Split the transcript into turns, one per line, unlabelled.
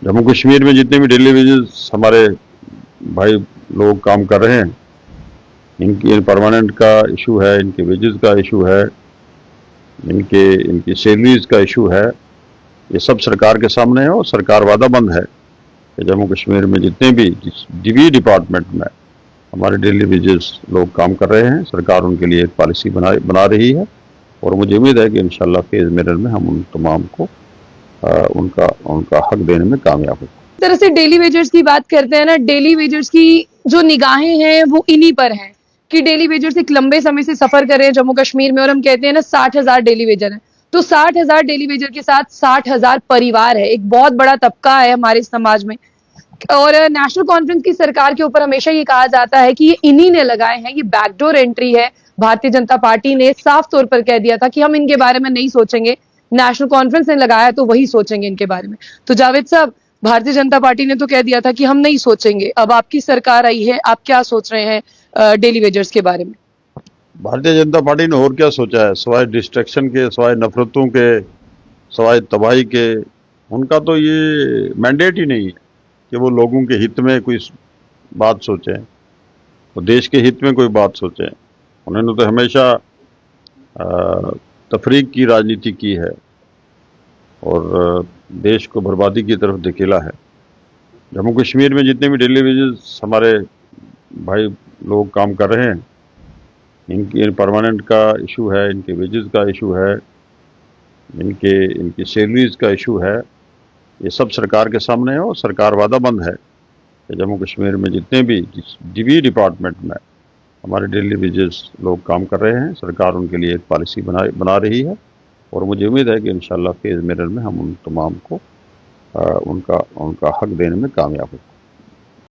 जम्मू कश्मीर में जितने भी डेली वेजेस हमारे भाई लोग काम कर रहे हैं, इनकी परमानेंट का इशू है, इनके वेजेस का इशू है, इनकी सैलरीज का इशू है। ये सब सरकार के सामने है और सरकार वादाबंद है कि जम्मू कश्मीर में जितने भी डिपार्टमेंट में हमारे डेली वेजेस लोग काम कर रहे हैं, सरकार उनके लिए एक पॉलिसी बना रही है और मुझे उम्मीद है कि इंशाल्लाह फेज मिरर में हम उन तमाम को उनका हक देने में कामयाब होंगे।
इस तरह से डेली वेजर्स की बात करते हैं ना, डेली वेजर्स की जो निगाहें हैं वो इन्हीं पर हैं कि डेली वेजर्स एक लंबे समय से सफर कर रहे हैं जम्मू कश्मीर में, और हम कहते हैं ना 60,000 डेली वेजर हैं, तो 60,000 डेली वेजर के साथ 60,000 परिवार है, एक बहुत बड़ा तबका है हमारे समाज में। और नेशनल कॉन्फ्रेंस की सरकार के ऊपर हमेशा ये कहा जाता है कि ये इन्हीं ने लगाए हैं, ये बैकडोर एंट्री है। भारतीय जनता पार्टी ने साफ तौर पर कह दिया था कि हम इनके बारे में नहीं सोचेंगे, नेशनल कॉन्फ्रेंस ने लगाया तो वही सोचेंगे इनके बारे में। तो जावेद साहब, भारतीय जनता पार्टी ने तो कह दिया था कि हम नहीं सोचेंगे, अब आपकी सरकार आई है, आप क्या सोच रहे हैं डेली वेजर्स के बारे में?
भारतीय जनता पार्टी ने और क्या सोचा है, सवाए डिस्ट्रैक्शन के, सवाए नफरतों के, सवाए तबाही के। उनका तो ये मैंडेट ही नहीं है कि वो लोगों के हित में कोई बात सोचें, वो देश के हित में कोई बात सोचें। उन्होंने तो हमेशा तफरीक की राजनीति की है और देश को बर्बादी की तरफ धकेला है। जम्मू कश्मीर में जितने भी डेली वेजेस हमारे भाई लोग काम कर रहे हैं, इनकी परमानेंट का इशू है, इनके वेजेस का इशू है, इनकी सैलरीज का इशू है। ये सब सरकार के सामने है और सरकार वादाबंद है कि जम्मू कश्मीर में जितने भी डिपार्टमेंट में हमारे डेली वेजेस लोग काम कर रहे हैं, सरकार उनके लिए एक पॉलिसी बना रही है और मुझे उम्मीद है कि इंशाल्लाह फेज मिरर में हम उन तमाम को उनका हक देने में कामयाब होंगे।